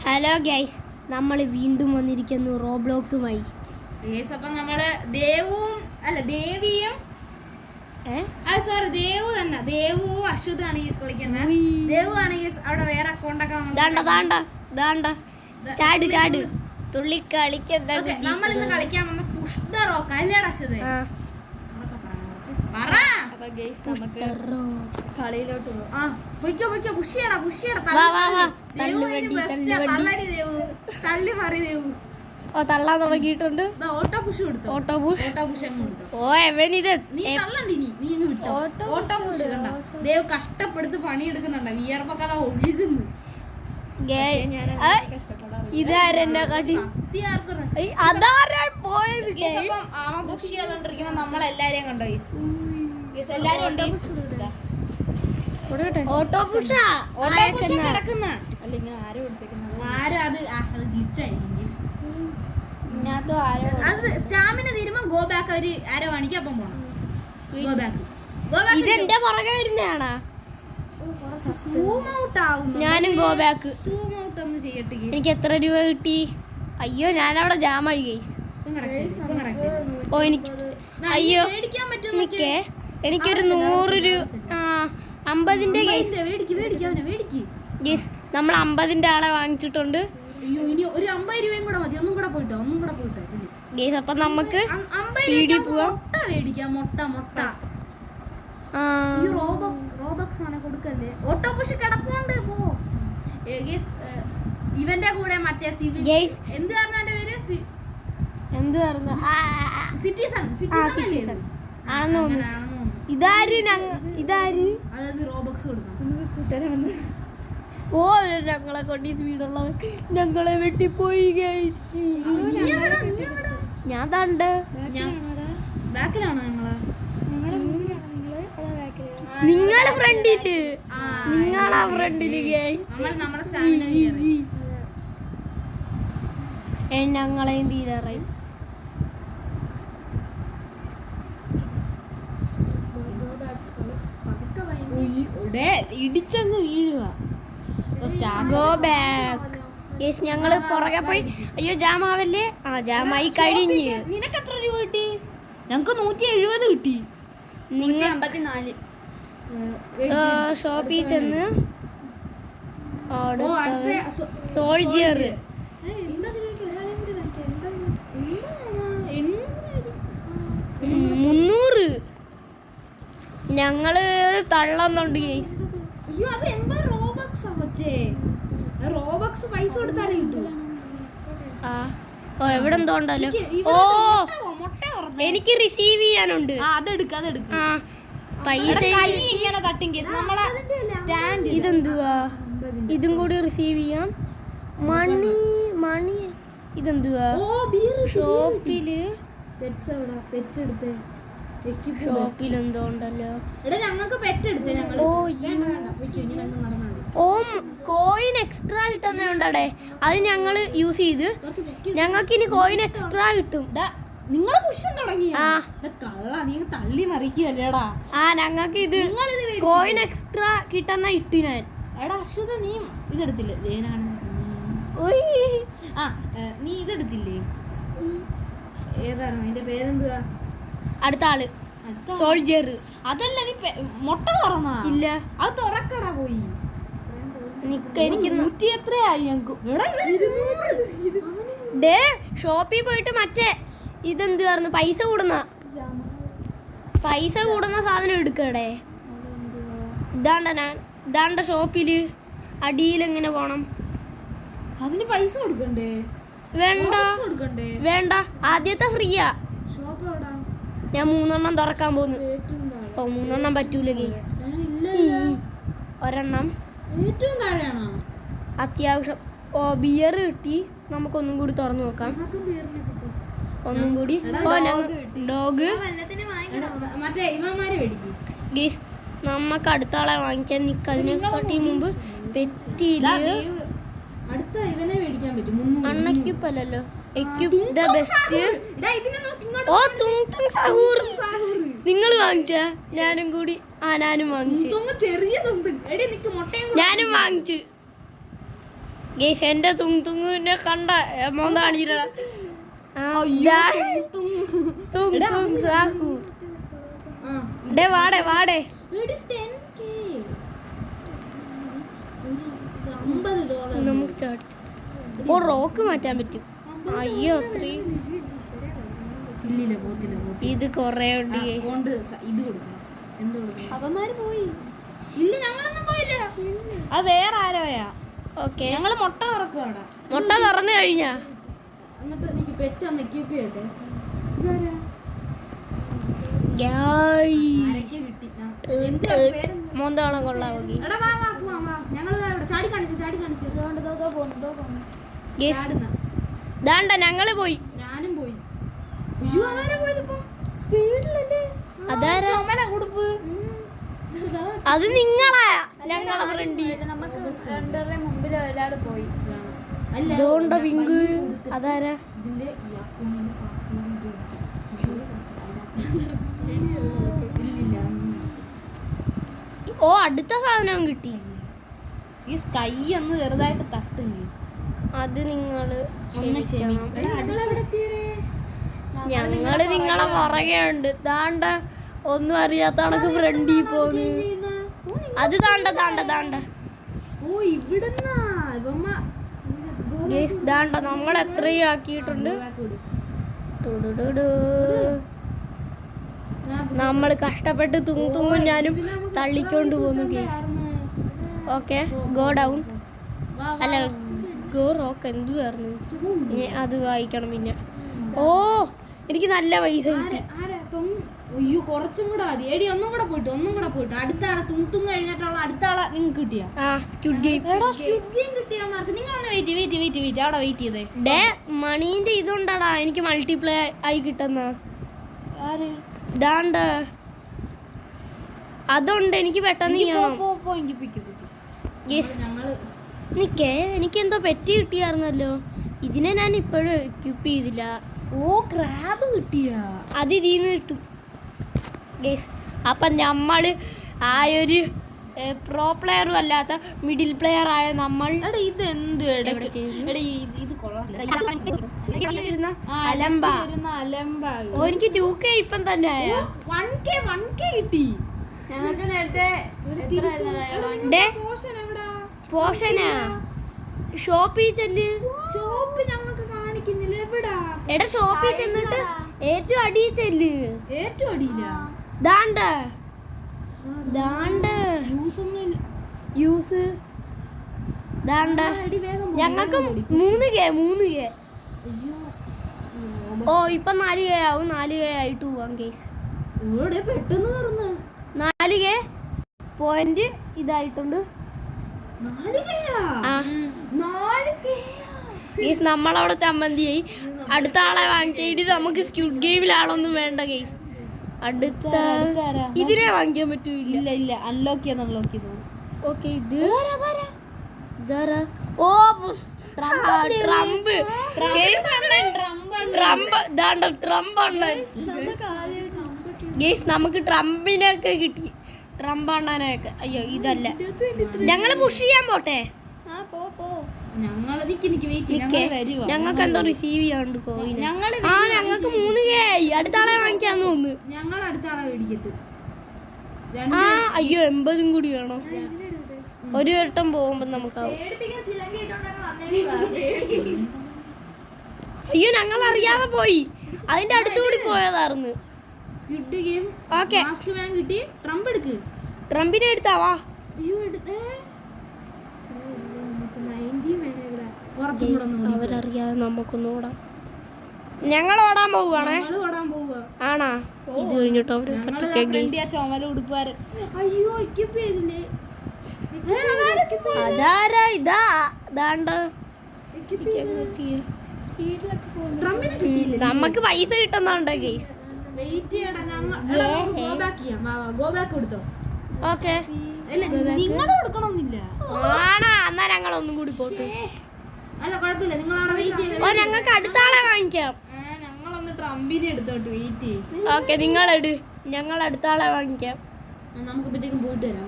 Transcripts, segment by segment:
Hello guys, നമ്മൾ വീണ്ടും വന്നിരിക്കുന്നു റോബ്ലോക്സുമായി. അപ്പം നമ്മള് ദേവിയും ദേവു തന്നെ, ദേവുവും അശ്വതാണ് ഈ കളിക്കുന്നത്. ദേവു ആണ് ഈ അവിടെ വേറെ അക്കൗണ്ടൊക്കെ ചാട് തുള്ളി കളിക്കുന്ന. നമ്മൾ ഇന്ന് കളിക്കാൻ വന്ന പുഷ് ദ റോക്ക് അല്ലേടാ അശ്വത്? കളിയിലോട്ട് തള്ളാൻ തുടങ്ങിയിട്ടുണ്ട്. ദേവ് കഷ്ടപ്പെടുത്ത് പണിയെടുക്കുന്നുണ്ട്, വിയർപ്പൊക്കെ അതാ ഒഴുകുന്നു. ഇതാരെന്നെ കാട്ടി അവൻ പുഷ് ചെയ്തോണ്ടിരിക്കുമ്പോ നമ്മളെല്ലാരെയും കണ്ടോ? എല്ലാരും ഉണ്ട്. ഓട്ടോ പുഷ കിടക്കുന്ന ആരും അത് ഗ്ലിച്ചായിരിക്കും. അത് സ്റ്റാമിന തീരുമ്പോ ഗോ ബാക്ക് അവര് ആരോ കാണിക്കാൻ അപ്പം പോണം. ഗോ ബാക്ക് ഇതെന്റെ പുറകെ വരുന്നതാണാ. സൂം ഔട്ട് ആവുന്നു. ഞാനും ഗോ ബാക്ക് സൂം ഔട്ട് ഒന്ന് ചെയ്യട്ടെ. എനിക്ക് എത്ര രൂപ കിട്ടി? അയ്യോ, ഞാനവിടെ ജാമായി ഗൈസ്. ഓ എനിക്ക് അയ്യോ എനിക്കൊരു 100 രൂപ 50ന്റെ ഗൈസ്. നമ്മൾ 50ന്റെ ആളെ വാങ്ങിച്ചിട്ടുണ്ട്. അയ്യോ, ഇനി ഒരു 50 രൂപയും കൂടെ മതി. ഒന്നും കൂടെ പോയിട്ടോ ഗൈസ്. അപ്പൊ നമുക്ക് സ്പീഡിൽ പോവാം. മുട്ട റോബക്സ് ആണ് കൊടുക്കല്ലേ. ഓട്ടോ പുഷ് കിടപ്പുണ്ട്. പോ ഇവന്റെ കൂടെ മറ്റേ സിവിൽ എന്ത് പറഞ്ഞ പേര്? സിറ്റിസൺ അതായത് റോബക്സ് കൊടുക്കാം. ഓ, ഞങ്ങളെ കൊണ്ടി സ്പീഡുള്ളവൻ ഞങ്ങളെ വെട്ടിപ്പോയി ഗൈസ്. ഞാൻ തണ്ട് ബാക്കിലാണോ? നിങ്ങളെ ഫ്രണ്ടില് നിങ്ങളാ ഫ്രണ്ടില് ഗൈസ്. ഞങ്ങളെയും തീരാറായി. ഇടിച്ചങ്ങ് വീഴുക. Go back. യെസ്, ഞങ്ങള് പുറകെ പോയി. അയ്യോ, ജാമാവല്ലേ? ജാമായി കഴിഞ്ഞ്. നിനക്ക് എത്ര രൂപ കിട്ടി? ഞങ്ങക്ക് 170 കിട്ടി. നിങ്ങൾ 54 ഷോപ്പിൽ ചെന്ന് സോൾജിയർ 300 ഞങ്ങള് തള്ളുന്നുണ്ട് ഗൈസ്. റോബക്സ് പൈസ കൊടുത്താലേ കിട്ടൂ. ഓ, എവിടെ എന്തോ ഉണ്ടല്ലോ. ഓ, എനിക്ക് റിസീവ് ചെയ്യാനുണ്ട്. പൈസ ഇങ്ങനെ തട്ടും കേസ് നമ്മളെ സ്റ്റാൻഡ്. ഇതെന്തുവാ? ഇതും കൂടി റിസീവ് ചെയ്യാം. മണി ഇതെന്തുവാ? ഷോപ്പില് എന്തോ ഉണ്ടല്ലോ. ഓ, കോയിൻ എക്സ്ട്രാ കിട്ടുന്നുണ്ടേ. അത് ഞങ്ങള് യൂസ് ചെയ്ത് ഞങ്ങൾക്ക് ഇനി കോയിൻ എക്സ്ട്രാ കിട്ടും. നിങ്ങൾ പുഷ്യം തുടങ്ങി. നീ തള്ളി മറിക്കല്ലേടാ. ഞങ്ങൾക്ക് ഇത് കോയിൻ എക്സ്ട്രാ കിട്ടുന്ന ഇട്ടു ഞാൻ. എടാ അശ്വത, നീ ഇതെടുത്തില്ലേ? നീ ഇതെടുത്തില്ലേ? ഏതാണ് അതിന്റെ പേരെന്തുവാ? അടുത്ത ആള് സോൾജിയർ. അതല്ല, നീ മുട്ട തുറന്നാ? ഇല്ല, അത് തുറക്കടാ പോയി. എനിക്ക് 100 എത്രയായി? ഷോപ്പിൽ പോയിട്ട് മറ്റേ ഇതെന്തുവായിരുന്നു? പൈസ കൂടുന്ന സാധനം എടുക്കടേ. ഇതാണ്ട ഷോപ്പില് അടിയിൽ എങ്ങനെ പോണം? അതിന് പൈസ കൊടുക്കണ്ടേ? വേണ്ട, ആദ്യത്തെ ഫ്രീയാ. ഞാൻ 3 തുറക്കാൻ പോകുന്നു. 3 പറ്റൂല ഗൈസ്. ഒരെണ്ണം ഏറ്റവും താഴെയാണോ? അത്യാവശ്യം. ബിയർ കിട്ടി. നമുക്കൊന്നും കൂടി തുറന്നു നോക്കാം. ഒന്നും കൂടി. Dog guys. നമുക്ക് അടുത്ത ആളെ വാങ്ങിക്കാൻ നിൽക്കതിനെക്കാട്ടി മുമ്പ് പെറ്റിയില് അണ്ണക്യൂപ്പല്ലോ. The best. ഓ, നിങ്ങൾ വാങ്ങിച്ച? ഞാനും കൂടി. ഞാനും വാങ്ങിച്ചു. ഗേസ് എന്റെ തുങ്ങിനെ കണ്ട മോന്ത കാണിച്ചിട്ടാ വാടേ വാടേ നമുക്ക് ചാടിച്ചു. ഓ റോക്ക് മാറ്റാൻ പറ്റും. അയ്യോ അത്രയും ഇത് കൊറേ ഉണ്ട്. അവന്മാര് പോയി. ഇല്ല ഞങ്ങളൊന്നും പോയില്ല. അത് വേറെ ആരോയാ. ഓക്കെ ഞങ്ങള് മുട്ട തുറക്കുവാടാ. മുട്ട തുറന്നു കഴിഞ്ഞാ എന്നിട്ട് എനിക്ക് പെറ്റാന്ന് ക്യൂക്ക് ചെയ്യട്ടെ. മോന്താണോ കൊള്ളാം. ദാണ്ട ഞങ്ങള് പോയി. ഞാനും പോയി. അതാരാ? അത് നിങ്ങളാ. ഞങ്ങളെ ഫ്രണ്ടി നമുക്ക് രണ്ടുപേരുടെ മുമ്പിൽ ഒരാൾ പോയി. അതുകൊണ്ട പിങ്ക്. അതാരാ? ഓ അടുത്ത സാധനം കിട്ടി. ഈ സ്കൈ ഒന്ന് ചെറുതായിട്ട് തട്ടും. അത് നിങ്ങള് ഞങ്ങള് ഞങ്ങള് നിങ്ങളെ പുറകെ ഉണ്ട്. താണ്ട ഒന്നും അറിയാത്ത കണക്ക് ഫ്രണ്ടിൽ പോന്ന്. അത് താണ്ട താണ്ട താണ്ട താണ്ട നമ്മൾ എത്രയും ആക്കിയിട്ടുണ്ട്. നമ്മൾ കഷ്ടപ്പെട്ട് തുങ്ങും ഞാനും തള്ളിക്കൊണ്ട് പോന്നു. ഓക്കെ ഗോ ഡൗൺ അല്ല ഗോ റോക്ക് എന്തുവായിരുന്നു അത് വായിക്കണം. പിന്നെ ഓ എനിക്ക് നല്ല പൈസ കിട്ടി. അയ്യോ കുറച്ചും കൂടെ മതി. എടി ഒന്നും കൂടെ പോയിട്ട് അടുത്ത ആളെ തുങ്ങ കഴിഞ്ഞിട്ടുള്ള അടുത്ത ആളെ നിങ്ങൾക്ക് കിട്ടിയാ കിട്ടിയാമാർക്ക്. നിങ്ങൾ ഒന്ന് വെയിറ്റ് അവിടെ വെയിറ്റ് ചെയ്തേ. ഡേ മണീന്റെ ഇതുണ്ടാടാ എനിക്ക് മൾട്ടിപ്ലൈ ആയി കിട്ടുന്ന. ഇതാണ്ട് അതുണ്ട് എനിക്ക് പെട്ടെന്ന് നിക്കേ. എനിക്കെന്തോ പെറ്റി കിട്ടിയായിരുന്നല്ലോ. ഇതിനെ ഞാൻ ഇപ്പോഴും എക്യൂപ്പ് ചെയ്തില്ല. ഓ ക്രാബ് കിട്ടിയ അത് ഇതിന്ന് കിട്ടും. അപ്പം നമ്മള് ആ ഒരു പ്രോ പ്ലെയറും അല്ലാത്ത മിഡിൽ പ്ലെയർ ആയ നമ്മൾ ഇത് എന്ത് ഇത് ഓ എനിക്ക് 2K ഇപ്പം തന്നെ 1K കിട്ടി. ഞങ്ങൾക്ക് നേരത്തെ പോഷനാ ഷോപ്പിൽ ചെല്ല്. ഷോപ്പ് ഞങ്ങൾക്ക് കാണിക്കുന്നില്ല. എവിടാ? എടാ ഷോപ്പിൽ ചെന്നിട്ട് ഏറ്റവും അടിയിൽ ചെല്ല്. ഏറ്റവും അടിയില്ല. ദാണ്ട ദാണ്ട യൂസ് ദാണ്ട ഞങ്ങൾക്ക് 3K ഓ ഇപ്പൊ 4K ആവും. 4K ആയിട്ട് പോവാം കേസ്. പെട്ടെന്ന് തീർന്നു. 4K പോയിന്റ് ഇതായിട്ടുണ്ട്. നമ്മളവിടെ ചമ്മന്തിയായി. അടുത്ത ആളെ വാങ്ങിയിട്ട് നമുക്ക് സ്ക്യൂഡ് ഗെയിമിലാളൊന്നും വേണ്ട കേസ്. അടുത്ത ഇതിനെ വാങ്ങിക്കാൻ പറ്റൂല. ഇല്ല അൺലോക്ക് ചെയ്ത്. ഓക്കെ ഇത് ഓ ട്രംപ് നമുക്ക് ട്രംപിനൊക്കെ കിട്ടി. ട്രംപ് അണ്ണാനൊക്കെ. അയ്യോ ഇതല്ല. ഞങ്ങള് പുഷ് ചെയ്യാൻ പോട്ടെ. ഞങ്ങൾക്ക് എന്തോ റിസീവ് ചെയ്യാണ്ട് കോയിൻ. ഞങ്ങൾക്ക് 3K ആയി. അടുത്ത ആളെ വാങ്ങിക്കാന്ന് തോന്നുന്നു. ഞങ്ങൾ അടുത്ത ആളെ മേടിക്കട്ടെ. അയ്യോ 80 കൂടി വേണോ? ഒരു വട്ടം പോകുമ്പോ നമുക്കാവും. അയ്യോ ഞങ്ങൾ അറിയാതെ പോയി. അതിന്റെ അടുത്തുകൂടി പോയതായിരുന്നു. ഓക്കെ ട്രംപിനെ എടുത്താവാ. അവരറിയാതെ നമുക്കൊന്നും ഓടാം. ഞങ്ങൾ ഓടാൻ പോവുകയാണേ. ആണാ? ഇത് കഴിഞ്ഞിട്ടോ അതാരാ? ഇതാ ദാണ്ട നമുക്ക് പൈസ കിട്ടുന്നുണ്ടോ ഗെയ്സ്? ഓക്കെ ആണാ? എന്നാ ഞങ്ങളൊന്നും കൂടി പോട്ടെ. ഓ ഞങ്ങൾക്ക് അടുത്ത ആളെ വാങ്ങിക്കാം. ഓക്കെ നിങ്ങളെട്. ഞങ്ങൾ അടുത്ത ആളെ വാങ്ങിക്കാം. നമുക്ക് പോയിട്ട് വരാം.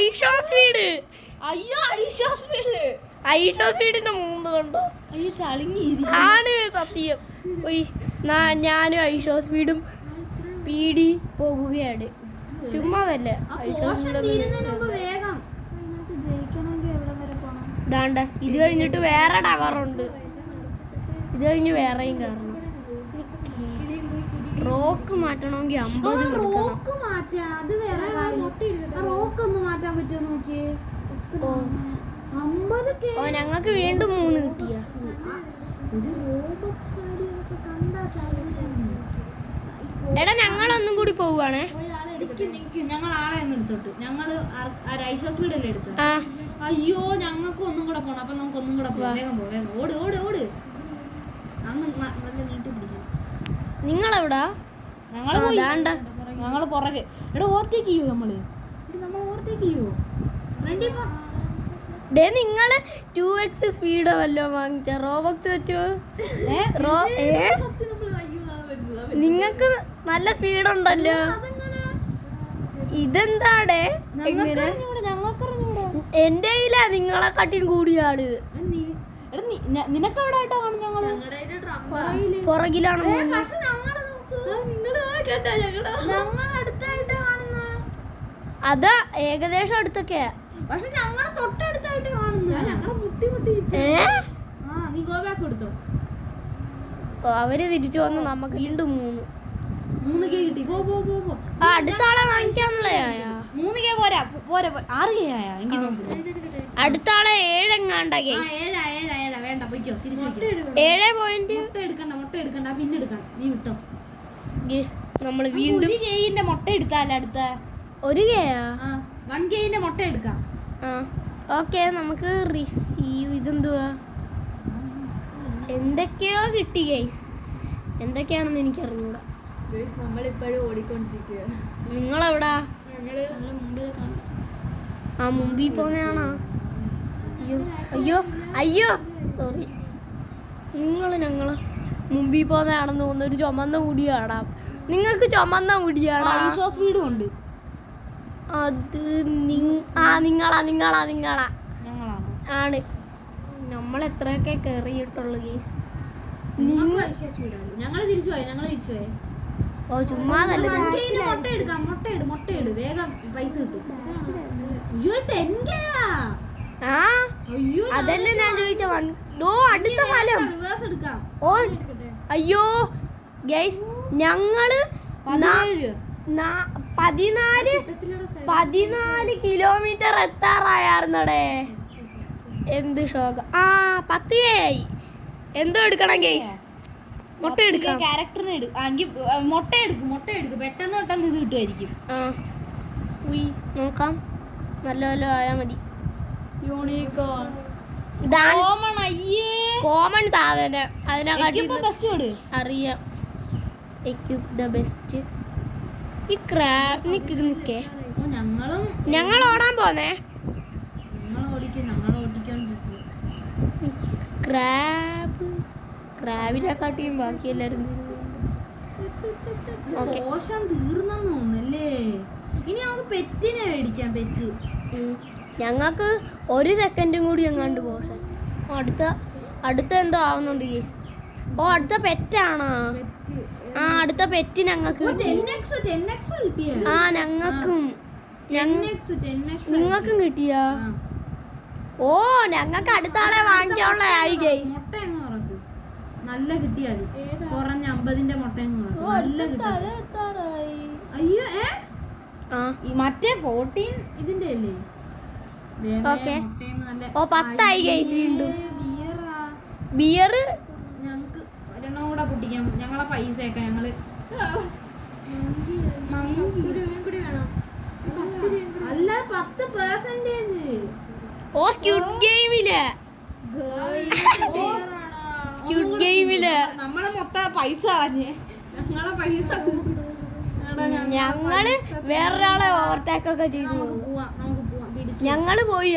ഐഷോ സ്പീഡ്. അയ്യോ ഐഷോ സ്പീഡ് ഐഷോ സ്പീഡിന്റെ 3 കണ്ടോ? ഈ ചളിങ്ങി ആണ് സത്യം. ഞാനും ഐഷോ സ്പീഡി പോകുകയാണ്. ചുമ്മാതല്ലേ ഐഷോ വേഗം ജയിക്കണമെങ്കിൽ എവിടെ വരെ പോണം? ദാണ്ട ഇത് കഴിഞ്ഞിട്ട് വേറെ ടവറുണ്ട്. ഇത് കഴിഞ്ഞ് വേറെയും കയറണം. റോക്ക് മാറ്റണമെങ്കിൽ 50 റോക്ക് മാറ്റാ, അത് വേറെ റോക്ക് ഒന്ന് മാറ്റാൻ പറ്റുമോ നോക്കിയേ. 50K. ഓ ഞങ്ങൾക്ക് വീണ്ടും 3 കിട്ടിയ. എടാ ഞങ്ങളൊന്നും കൂടി പോവാണേ. ഞങ്ങൾ ആളെ ഒന്ന് എടുത്തോട്ട്. ഞങ്ങള് ഐഷോ സ്പീഡല്ലേ എടുത്തത്. അയ്യോ ഞങ്ങൾക്ക് ഒന്നും കൂടെ പോണം. അപ്പൊ നമുക്ക് ഒന്നും കൂടെ പോവാം. വേഗം പോ, വേഗം ഓട് ഓട് ഓട്. അങ്ങ് നല്ല നീട്ടി പിടിക്കണം. നിങ്ങളെവിടാ? ഞങ്ങള് പുറകെ. എടാ ഓവർടേക്ക് ചെയ്യൂ നമ്മള് ഓവർടേക്ക് ചെയ്യൂ. ഡേ നിങ്ങള് 2x സ്പീഡ് വല്ലോ വാങ്ങിച്ച റോബക്സ് വെച്ചോ? നിങ്ങക്ക് നല്ല സ്പീഡ് ഉണ്ടല്ലോ. ഇതെന്താടേ എങ്ങനെ? എന്റെ കയ്യിലാ നിങ്ങളെക്കാട്ടിയും കൂടിയ ആള്. നിനക്കെവിടായിട്ടാ കാണും? ഞങ്ങള് പുറകിലാണ്. അതാ ഏകദേശം അടുത്തൊക്കെയാ. പക്ഷെ ഞങ്ങള് തൊട്ടടുത്തായിട്ട് കാണുന്നു. നീ ഗോ ബാക്ക് എടുത്തോ. അവര് തിരിച്ചു വന്ന് നമുക്ക് വീണ്ടും 3K കിട്ടി. പോ പോ പോ പോ. അടുത്ത ആളെ വാങ്ങിക്കാനുള്ള 3K പോരാ പോരാ 6K ആയാ എനിക്ക് നോക്കുന്നു. അടുത്ത ആളെ 7 എങ്ങാണ്ടാ. 7 വേണ്ട പൊയ്ക്കോ. തിരിച്ചു 7 പോയിന്റ്. മുട്ട എടുക്കണ്ട പിന്നെ എടുക്കാം. നീ വിട്ടോ. നമ്മള് വീണ്ടും 1Kന്റെ മുട്ട എടുത്താലേ അടുത്ത 1Kയാ. 1Kന്റെ മുട്ട എടുക്കാം. ഓക്കെ നമുക്ക് റിസീവ്. ഇതെന്തുവാ? എന്തൊക്കെയോ കിട്ടി ഗൈസ്. എന്തൊക്കെയാണെന്ന് എനിക്ക് അറിഞ്ഞൂടാ. നമ്മളിപ്പോഴും ഓടിക്കൊണ്ടിരിക്കുക. നിങ്ങളെവിടാ? മുമ്പിൽ പോന്നെയാണോ? അയ്യോ അയ്യോ സോറി. ഞങ്ങള് മുമ്പിൽ പോന്നെയാണെന്ന് തോന്നുന്നു. ഒരു ചുമന്ന മുടിയാടാ. നിങ്ങൾക്ക് ചുമന്ന മുടിയാടാ. ഐഷോ സ്പീഡും ഉണ്ട്. അത് നിങ്ങളാ ആണ്. നമ്മൾ എത്രയൊക്കെ കയറിയിട്ടുള്ളു കേസ്. ഞങ്ങള് തിരിച്ചു പോയി. ഓ ചുമ്മാതല്ല. മുട്ട എടു വേഗം പൈസ കിട്ടും. അതല്ലേ ഞാൻ ചോദിച്ച. അടുത്ത ഫലം. ഓ അയ്യോ ഗൈസ് ഞങ്ങള് 14 കിലോമീറ്റർ എത്താറായിരുന്നടേ. എന്ത് ഷോക്ക്. 10 ആയി. എന്തോ എടുക്കണം ഗൈസ്? മുട്ട എടുക്കാം. ക്യാരക്ടറിന് മുട്ട എടുക്കും. പെട്ടെന്ന് ഇത് കിട്ടുമായിരിക്കും. നോക്കാം. നല്ല ആയാ മതി. യൂണിക്കോൺ കോമൺ സാധനം. അതിനെക്കാട്ടി അറിയാം. Equip the best. ഈ ക്രാബ് നിക്കേ. ഞങ്ങൾ ഓടാൻ പോന്നേ. ക്രാബിനെക്കാട്ടിയും ബാക്കി എല്ലാരും തീർന്നല്ലേ. ഇനി നമുക്ക് പെറ്റിനെ മേടിക്കാം. പെറ്റ് ഞങ്ങൾക്ക് 1 സെക്കൻഡും കൂടി എങ്ങാണ്ട് പോഷൻ. അടുത്ത എന്തോ ആവുന്നുണ്ട് കേസ്. അടുത്ത പെറ്റാണോ? അടുത്ത പെറ്റ് ഞങ്ങൾക്ക് നിങ്ങൾക്കും കിട്ടിയാ? ഞങ്ങൾക്ക് അടുത്ത ആളെ വാങ്ങിക്കാനുള്ള ആയി ഗൈസ്. നല്ല കിട്ടിയാ കുറഞ്ഞ 50ന്റെ മുട്ട. അയ്യോ മറ്റേ 14 ഇതിന്റെ അല്ലേ? 10 ആയി ഗൈസ്. വീണ്ടും ബിയർ ഞങ്ങക്ക് ഒരെണ്ണം കൂടെ പൊട്ടിക്കാം. ഞങ്ങളെ പൈസയൊക്കെ ഞങ്ങള് അല്ല 10%. സ്ക്യൂഡ് ഗെയിമില് നമ്മള് മൊത്തം പൈസ കളഞ്ഞ്. ഞങ്ങളെ പൈസ ഞങ്ങള് വേറൊരാളെ ഓവർടേക്ക് ഒക്കെ ചെയ്തു. ഞങ്ങള് പോയി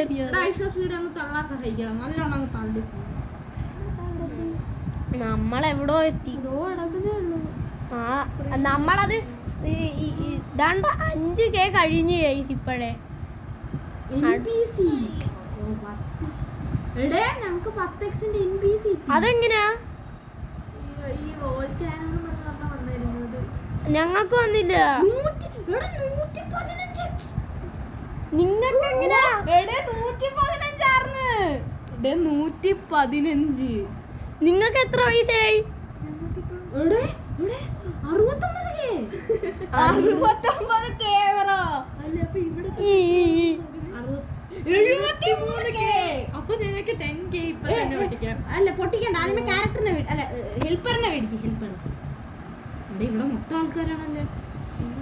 നമ്മളെവിടോ എത്തി. നമ്മളത് 5K കഴിഞ്ഞ് ഗൈസ്. ഇപ്പോഴേ എടേ നമുക്ക് 10x-ന്റെ NPC അതെങ്ങനെയാ? ഈ വോൾക്കാനോ എന്ന് പറഞ്ഞ വന്നിരുന്നത് ഞങ്ങൾക്ക് വന്നില്ല. 115x നിങ്ങൾക്ക് എങ്ങനെയാ? 115 ആർന്ന്. 115. നിങ്ങൾക്ക് എത്ര വയസ്സായി? 69K bro. അപ്പൊ നിനക്ക് 10K ഇപ്പൊ തന്നെ പഠിക്കാം. അല്ല പൊട്ടിക്കണ്ട, ആദ്യമേ ക്യാരക്ടറിനെ അല്ല ഹെൽപ്പറിനെ മേടിക്കും. ഹെൽപ്പർ ഇവിടെ മൊത്തം ആൾക്കാരാണല്ലോ.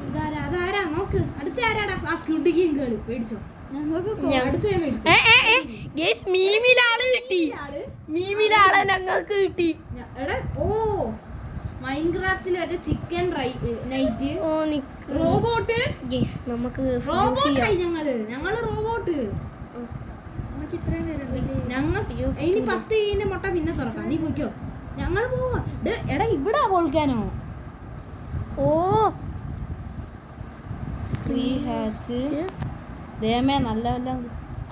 ഇതാരാ? അതാരാ നോക്ക്. അടുത്ത ആരാടാ? ആ സ്ക്യൂട്ടിക്കും കേള് മേടിച്ചോ. അടുത്ത ഞാൻ മേടിച്ചു. ഗയ്സ് മീമിലാള് കിട്ടി. മീമിലാളെ ഞങ്ങൾക്ക് കിട്ടി. എടാ ഓ മൈൻക്രാഫ്റ്റിൽ മറ്റേ ചിക്കൻ നൈറ്റ് ഓ നിക്ക് റോബോട്ട്. ഗയ്സ് നമുക്ക് റോബോട്ടായി ഞങ്ങള് റോബോട്ട്. നമുക്ക് ഇത്രയും പേരുണ്ടല്ലേ. ഞങ്ങൾ ഇനി 10 ഇതിന്റെ മുട്ട പിന്നെ തുറക്കാം. നീ പോയിക്കോ, ഞങ്ങള് പോവാ. എടാ ഇവിടെ വോൾക്കാനോ. ഓ ഫ്രീ ഹാച്ച് ദേമേ നല്ല വല്ല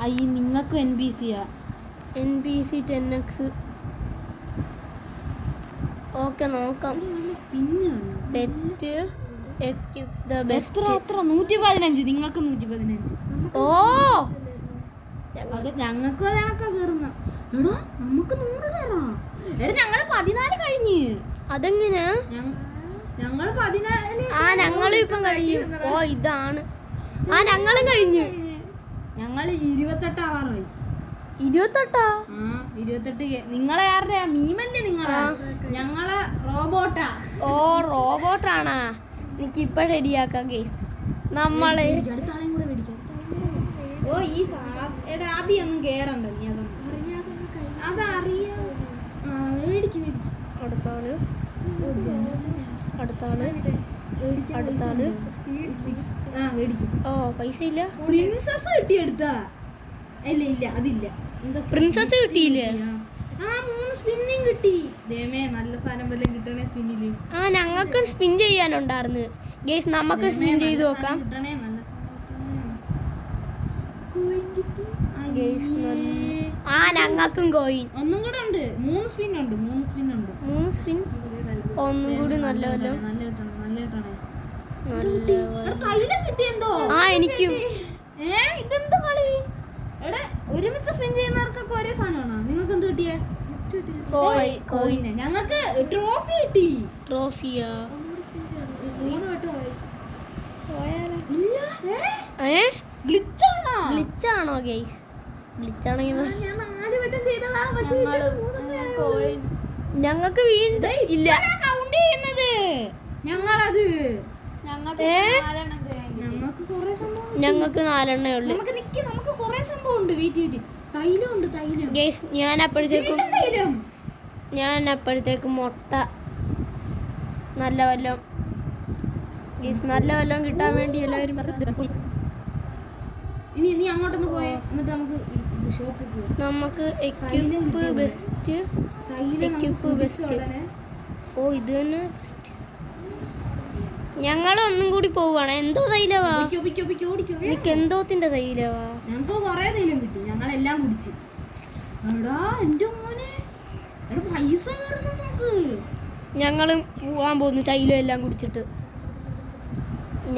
അയ്യ നിങ്ങൾക്ക് NPC-യാ. NPC 10x. ഓക്കെ നോക്കാം. Pet equip the best. എത്ര 115. നിങ്ങൾക്ക് 115. ഓ അത് ഞങ്ങൾക്ക് കണക്കാ കേറുന്ന. എടാ നമുക്ക് 100 കയറാം. എടാ ഞങ്ങള് 14 കഴിഞ്ഞ്. അതെങ്ങനെയാ? ഞങ്ങള് 14. ആ ഞങ്ങളും ഇപ്പം കഴിയും. ഓ ഇതാണ്. ആ ഞങ്ങളും കഴിഞ്ഞു. ഞങ്ങള് 28 ആവാറായി. 28. 28. നിങ്ങളെ ആരുടെയാ? മീമല്ലേ നിങ്ങളെ? ഞങ്ങളെ റോബോട്ടാ. ഓ റോബോട്ടാണാ? എനിക്ക് ഇപ്പൊ ശരിയാക്കാം ഗയ്സ്. നമ്മള് അടുത്താളെയും കൂടെ മേടിക്കാം. ഓ ഈ എടാ ആദ്യം ഒന്നും കേറണ്ട നീ. അതറിയാം. മേടിക്കും. അടുത്താള് അടുത്താള് അടുത്താള്. ഓ പൈസ ഇല്ല. പ്രിൻസസ് കിട്ടിയെടുത്താ? ഇല്ല അതില്ല. പ്രിൻസസ് കിട്ടിയില്ലേ? ആ 3 സ്പിന്നിങ് കിട്ടി. ദേമേ നല്ല സാധനം വല്ലതും കിട്ടണേ സ്പിന്നില്. ആ ഞങ്ങൾക്ക് സ്പിൻ ചെയ്യാനുണ്ടായിരുന്നു ഗയ്സ്. നമുക്ക് സ്പിൻ ചെയ്ത് നോക്കാം കിട്ടണേ. നല്ല ആ ഞങ്ങൾക്കും കോയിൻ ഒന്നും കൂടെ ഉണ്ട്. 3 സ്പിൻ ഉണ്ട്. 3 സ്പിൻ. ഒന്നും കൂടി നല്ല വല്ലോ നല്ല കിട്ടണം. നല്ല തൈലം കിട്ടിയെന്തോ. ആ എനിക്കും. ഇതെന്തോ കളി? എടാ ഒരുമിച്ച് സ്പിൻ ചെയ്യുന്നവർക്കൊക്കെ ഒരേ സാധനമാണോ? നിങ്ങൾക്ക് എന്ത് കിട്ടിയേ? കോയിന്. ഞങ്ങൾക്ക് ട്രോഫി കിട്ടി. ട്രോഫിയാ? 3 വട്ടം ആയി. ഗ്ലിച്ചാണോ ഗയ്സ്? ഗ്ലിച്ചാണെങ്കിൽ ഞാൻ 4 വട്ടം ചെയ്തതാ. പക്ഷേ ഞങ്ങൾക്ക് വീണ്ടും ഇല്ല കൗണ്ട് ചെയ്യുന്നത്. ഞങ്ങളത് ഞങ്ങൾക്ക് 4 എണ്ണം ചെയ്യാൻ കിട്ടി. ഞങ്ങൾക്ക് കുറെ സംഭവം. ഞങ്ങൾക്ക് 4 എണ്ണേ ഉള്ളു. നമുക്ക് കുറെ സംഭവം ഉണ്ട്. വെയിറ്റ് തൈലം ഉണ്ട്. തൈലം ഗയ്സ് ഞാൻ അപ്പോഴത്തേക്കും മുട്ട നല്ല വല്ലം ഗയ്സ് നല്ല വല്ലം കിട്ടാൻ വേണ്ടി എല്ലാവരും ഇനി അങ്ങോട്ടൊന്ന് പോയേ. എന്നിട്ട് നമുക്ക് ഷോപ്പിൽ പോവാം. നമുക്ക് എക്യുപ്പ് ബെസ്റ്റ്. ഓ ഇത് തന്നെ ഞങ്ങൾ ഒന്നും കൂടി പോവാണ്. എന്തോ തൈലവാ? എനിക്ക് എന്തോത്തിന്റെ തൈലവാ? ഞങ്ങൾക്ക് കൊറേ തൈലം കിട്ടി. ഞങ്ങളെല്ലാം കുടിച്ച്. എടാ എന്റെ മോനെ പൈസ കയറുന്നു നോക്ക്. ഞങ്ങളും പോവാൻ പോകുന്നു തൈലം എല്ലാം കുടിച്ചിട്ട്.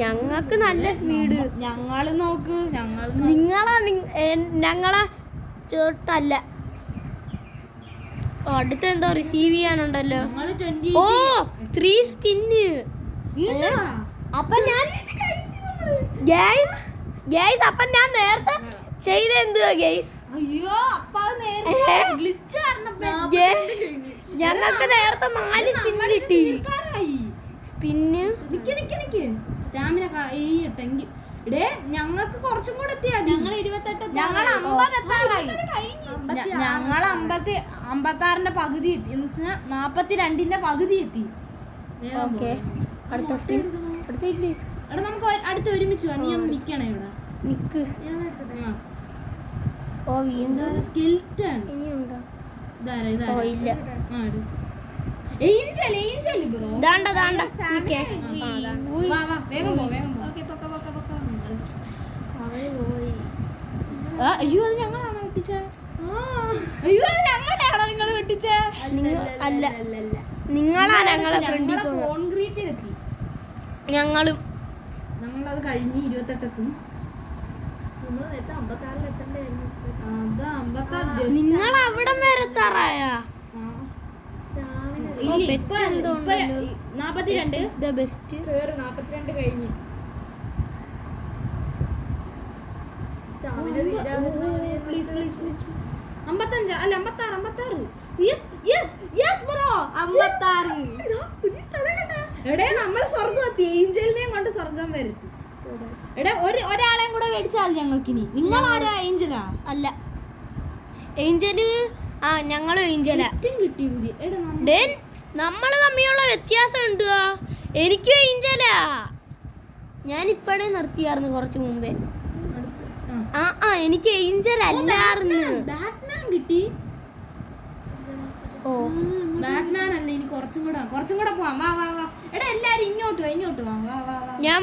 ഞങ്ങൾക്ക് നല്ല സ്പീഡ്. ഞങ്ങള് നോക്ക്. ഞങ്ങളെ ചേട്ടല്ല. അടുത്ത് എന്തോ റിസീവ് ചെയ്യാനുണ്ടല്ലോ. ഓ 3 സ്പിന്ന്. അപ്പൊ ഞാൻ അപ്പൊ ഞാൻ നേരത്തെ ചെയ്ത എന്തുവാ ഗൈസ്? അയ്യോ ഞങ്ങൾക്ക് നേരത്തെ 4 സ്പിൻ കിട്ടി. സ്പിന്ന് സ്റ്റാമിന കഴിയട്ടെങ്കിൽ ഇടേ ഞങ്ങൾക്ക് കുറച്ചും കൂടെ എത്തിയാ. ഞങ്ങൾ 28. ഞങ്ങൾ 50 എത്താറായി. ഞങ്ങൾ 56ന്റെ പകുതി എത്തി. 42ന്റെ പകുതി എത്തി. അടുത്ത സ്പിൻ. എടാ നമുക്ക് അടുത്ത് ഒരുമിച്ച് നീ ഒന്ന് നിക്കണേ ഇവിടെ. നിക്ക്. ഓ വീണ്ടും സ്കെൽറ്റൺ. ഇനിയുണ്ടോ? ഇതാരാ? ഓ ഇല്ല. Angel bro. ദാണ്ട നിക്കേ. വാ വേഗം പോ. ഓക്കേ പൊക്ക. അയ്യോ അത് ഞങ്ങളാണ് ഒട്ടിച്ചേ. അയ്യോ ഞങ്ങളെയാണോ നിങ്ങൾ വെട്ടിച്ചേ? അല്ല നിങ്ങളാ ഞങ്ങളെ ഫ്രണ്ടിൽ പോകുന്നത്. കോൺക്രീറ്റിലെത്തി. ഞങ്ങളും നമ്മളത് കഴിഞ്ഞ് 28 എത്തും. നമ്മള് നേരത്തെ 56 എത്തണ്ടായിരുന്നു. അതാ 56 നിങ്ങൾ അവിടെ വരെ എത്താറായ? ഇല്ല, ഇപ്പൊ 42 ദ ബെസ്റ്റ്. കേറ് 42 കഴിഞ്ഞ്. സ്റ്റാമിന തീരാതിരുന്നാ മതി. 55 അല്ല 56. Yes yes yes bro 56. പുതിയ സ്ഥലം കണ്ടാ? എടേ നമ്മള് സ്വർഗം എത്തി. ഏഞ്ചലിനെയും കൊണ്ട് സ്വർഗം വരുത്തി. എടാ ഒരാളെയും കൂടെ മേടിച്ചാൽ മതി ഞങ്ങൾക്കിനി. നിങ്ങൾ ആരാ? ഏഞ്ചലാ? അല്ല ഏഞ്ചല്. ആ ഞങ്ങളും ഏഞ്ചലാ. കിട്ടി പുതിയ. എടാ നമ്മള് തമ്മിലുള്ള വ്യത്യാസം ഉണ്ട്. എനിക്കും ഏഞ്ചലാ. ഞാൻ ഇപ്പഴേ നിർത്തിയായിരുന്നു കുറച്ച് മുമ്പേ. എനിക്ക് ഏഞ്ചൽ അല്ലായിരുന്നു. ബാറ്റ്മാൻ കിട്ടി. ഓ ബാറ്റ്മാൻ അല്ല, ഇനി കുറച്ചും കൂടെ പോവാം. വാ വാ വാ. എടാ എല്ലാരും ഇങ്ങോട്ട് വാ. വാ വാ വാ. ഞാൻ